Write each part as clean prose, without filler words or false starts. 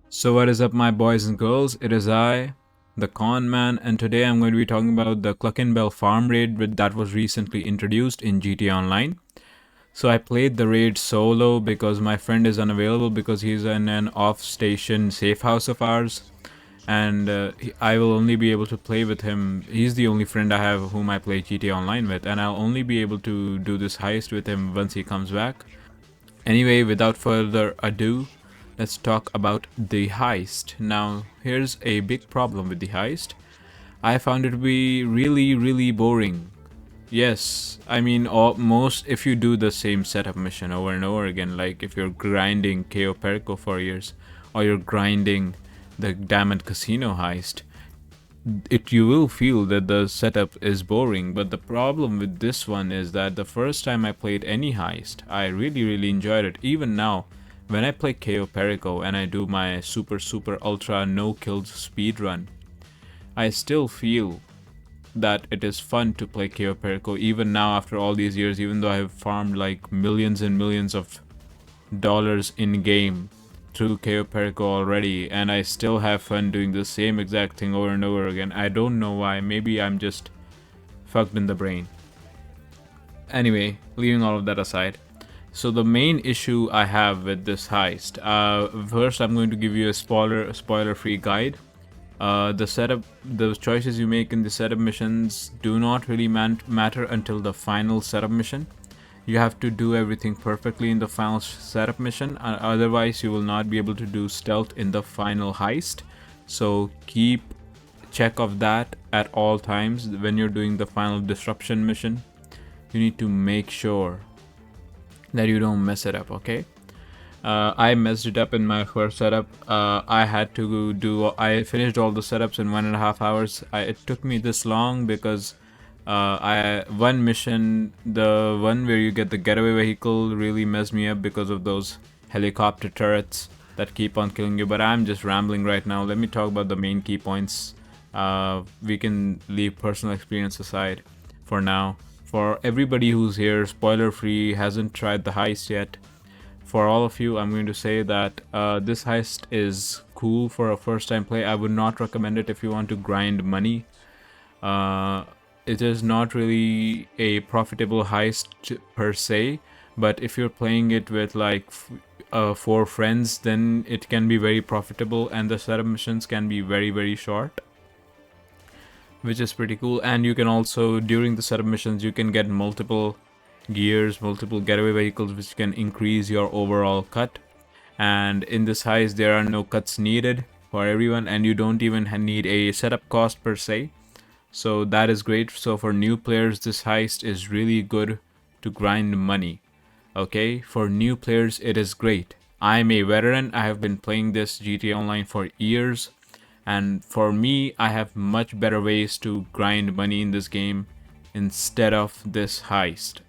So what is up, my boys and girls? It is I, the Con Man, and today I'm going to be talking about the Cluckin Bell Farm Raid that was recently introduced in GTA Online. So I played the raid solo because my friend is unavailable because he's in an off-station safe house of ours, and I will only be able to play with him. He's the only friend I have whom I play GTA Online with, and I'll only be able to do this heist with him once he comes back. Anyway, without further ado, let's talk about the heist. Now, here's a big problem with the heist. I found it to be really boring. Yes, I mean, most if you do the same setup mission over and over again, like if you're grinding KO Perico for years, or you're grinding the Diamond Casino heist, you will feel that the setup is boring. But the problem with this one is that the first time I played any heist, I really enjoyed it. Even now, when I play KO Perico and I do my super ultra no kills speed run, I still feel that it is fun to play KO Perico even now after all these years, even though I have farmed like millions and millions of dollars in game through KO Perico already, and I still have fun doing the same exact thing over and over again. I don't know why. Maybe I'm just fucked in the brain. Anyway, leaving all of that aside. So the main issue I have with this heist, first I'm going to give you a spoiler-free guide. The choices you make in the setup missions do not really matter until the final setup mission. You have to do everything perfectly in the final setup mission, otherwise you will not be able to do stealth in the final heist. So keep check of that at all times when you're doing the final disruption mission. You need to make sure that you don't mess it up, okay? I messed it up in my first setup. I finished all the setups in 1.5 hours. It took me this long because one mission, the one where you get the getaway vehicle, really messed me up because of those helicopter turrets that keep on killing you. But I'm just rambling right now. Let me talk about the main key points. We can leave personal experience aside for now. For everybody who's here, spoiler free, hasn't tried the heist yet, for all of you, I'm going to say that this heist is cool for a first time play. I would not recommend it if you want to grind money. It is not really a profitable heist per se, but if you're playing it with like 4 friends, then it can be very profitable, and the setup missions can be very short, which is pretty cool. And you can also, during the setup missions, you can get multiple gears, multiple getaway vehicles, which can increase your overall cut. And in this heist, there are no cuts needed for everyone, and you don't even need a setup cost per se. So that is great. So for new players, this heist is really good to grind money. Okay, for new players, it is great. I'm a veteran. I have been playing this GTA Online for years, and for me, I have much better ways to grind money in this game instead of this heist.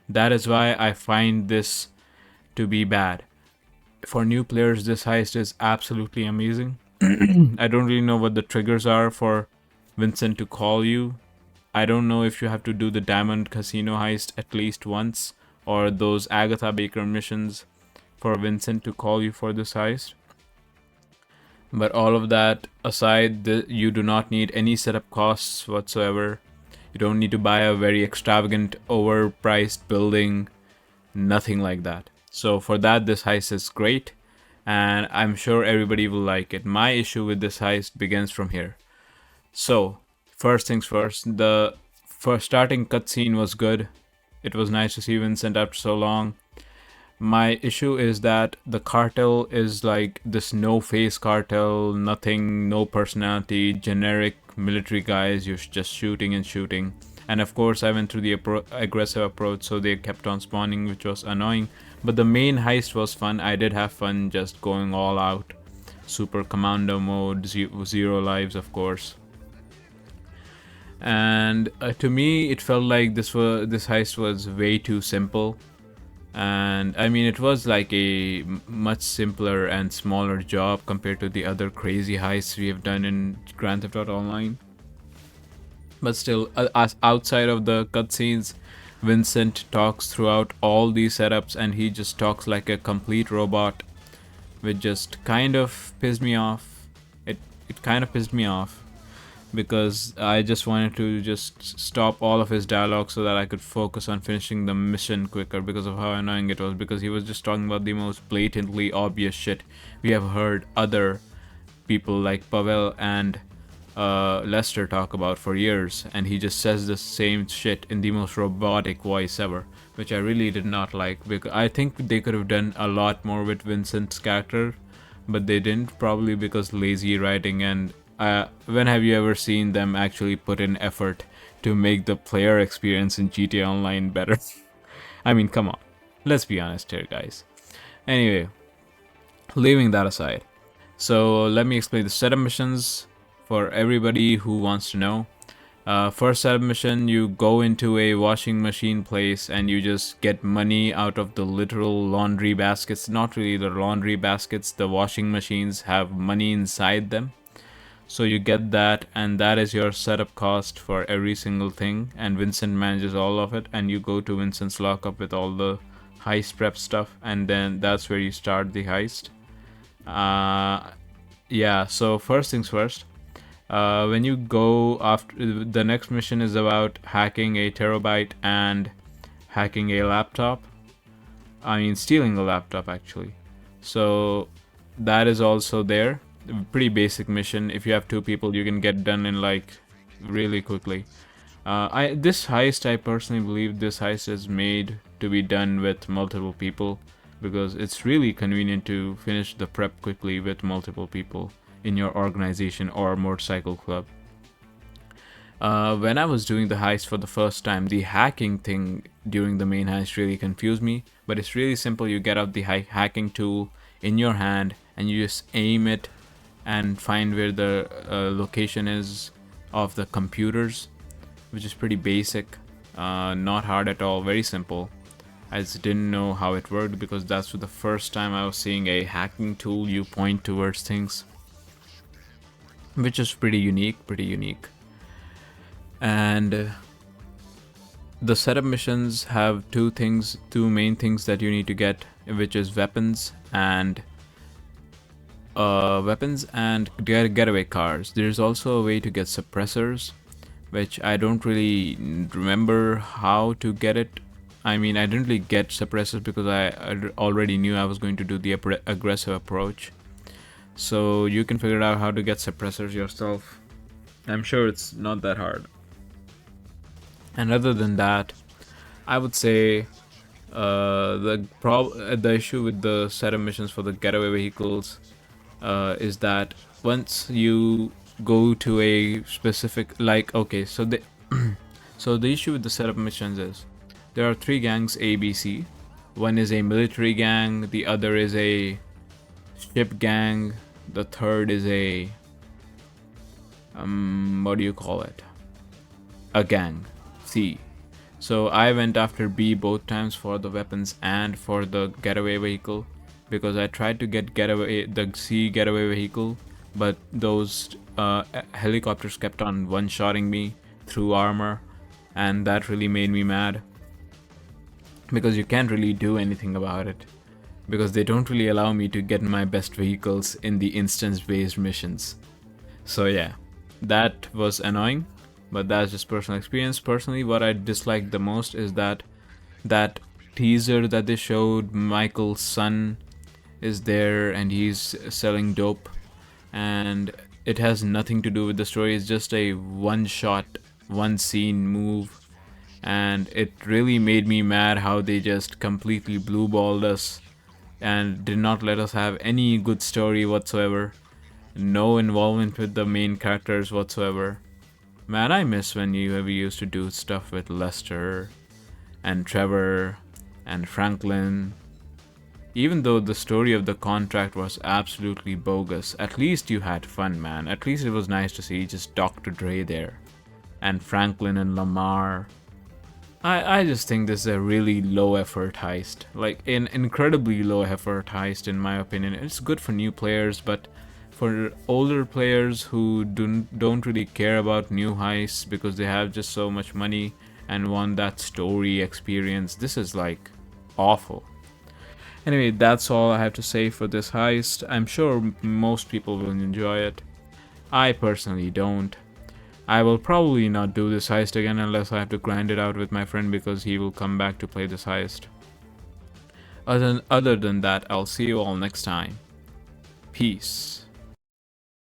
That is why I find this to be bad. For new players, this heist is absolutely amazing. I don't really know what the triggers are for Vincent to call you. I don't know if you have to do the Diamond Casino heist at least once, or those Agatha Baker missions for Vincent to call you for this heist. But all of that aside, you do not need any setup costs whatsoever. You don't need to buy a very extravagant, overpriced building, nothing like that. So for that, this heist is great, and I'm sure everybody will like it. My issue with this heist begins from here. So, first things first, the first starting cutscene was good. It was nice to see Vincent after so long. My issue is that the cartel is like this no-face cartel, nothing, no personality, generic military guys, you're just shooting and shooting. And of course I went through the aggressive approach, so they kept on spawning, which was annoying. But the main heist was fun. I did have fun just going all out. Super commando mode, zero lives of course. And to me it felt like this heist was way too simple. And I mean, it was like a much simpler and smaller job compared to the other crazy heists we have done in Grand Theft Auto Online. But still, outside of the cutscenes, Vincent talks throughout all these setups, and he just talks like a complete robot. which just kind of pissed me off. It kind of pissed me off because I just wanted to just stop all of his dialogue so that I could focus on finishing the mission quicker because of how annoying it was, because he was just talking about the most blatantly obvious shit we have heard other people like Pavel and Lester talk about for years, and he just says the same shit in the most robotic voice ever, which I really did not like, because I think they could have done a lot more with Vincent's character, but they didn't, probably because lazy writing. And when have you ever seen them actually put in effort to make the player experience in GTA Online better? I mean, come on. Let's be honest here, guys. Anyway, leaving that aside. So let me explain the setup missions for everybody who wants to know. First setup mission, you go into a washing machine place and you just get money out of the literal laundry baskets. Not really the laundry baskets, the washing machines have money inside them. So you get that, and that is your setup cost for every single thing, and Vincent manages all of it, and you go to Vincent's lockup with all the heist prep stuff, and then that's where you start the heist. Yeah, so first things first. When you go after, the next mission is about hacking a terabyte and hacking a laptop. I mean, stealing a laptop actually. So that is also there. Pretty basic mission. If you have two people, you can get done in like really quickly. This heist, I personally believe this heist is made to be done with multiple people, because it's really convenient to finish the prep quickly with multiple people in your organization or motorcycle club. When I was doing the heist for the first time, the hacking thing during the main heist really confused me, but it's really simple. You get out the hacking tool in your hand and you just aim it and find where the location is of the computers, which is pretty basic, not hard at all, very simple. I just didn't know how it worked because that's the first time I was seeing a hacking tool you point towards things, which is pretty unique. And the setup missions have two main things that you need to get, which is weapons and getaway cars. There's also a way to get suppressors, which I don't really remember how to get it. I mean, I didn't really get suppressors because I already knew I was going to do the aggressive approach. So you can figure out how to get suppressors yourself. I'm sure it's not that hard. And other than that, I would say the issue with the setup missions for the getaway vehicles is that once you go to a specific, like, okay, so the so the issue with the setup missions is there are three gangs A, B, C. One is a military gang, the other is a ship gang, the third is a what do you call it? A gang, C. So I went after B both times for the weapons and for the getaway vehicle, because I tried to get the C getaway vehicle, but those helicopters kept on one-shotting me through armor, and that really made me mad, because you can't really do anything about it, because they don't really allow me to get my best vehicles in the instance-based missions. So yeah, that was annoying, but that's just personal experience. Personally, what I disliked the most is that teaser that they showed, Michael's son is there and he's selling dope, and it has nothing to do with the story. It's just a one shot, one scene move, and it really made me mad how they just completely blue-balled us and did not let us have any good story whatsoever. No involvement with the main characters whatsoever. Man, I miss when you ever used to do stuff with Lester and Trevor and Franklin. Even though the story of the contract was absolutely bogus, at least you had fun, man. At least it was nice to see just Dr. Dre there. And Franklin and Lamar. I just think this is a really low effort heist. Like, an incredibly low effort heist in my opinion. It's good for new players, but for older players who don't really care about new heists because they have just so much money and want that story experience, this is like awful. Anyway, that's all I have to say for this heist. I'm sure most people will enjoy it. I personally don't. I will probably not do this heist again unless I have to grind it out with my friend because he will come back to play this heist. Other than that, I'll see you all next time. Peace.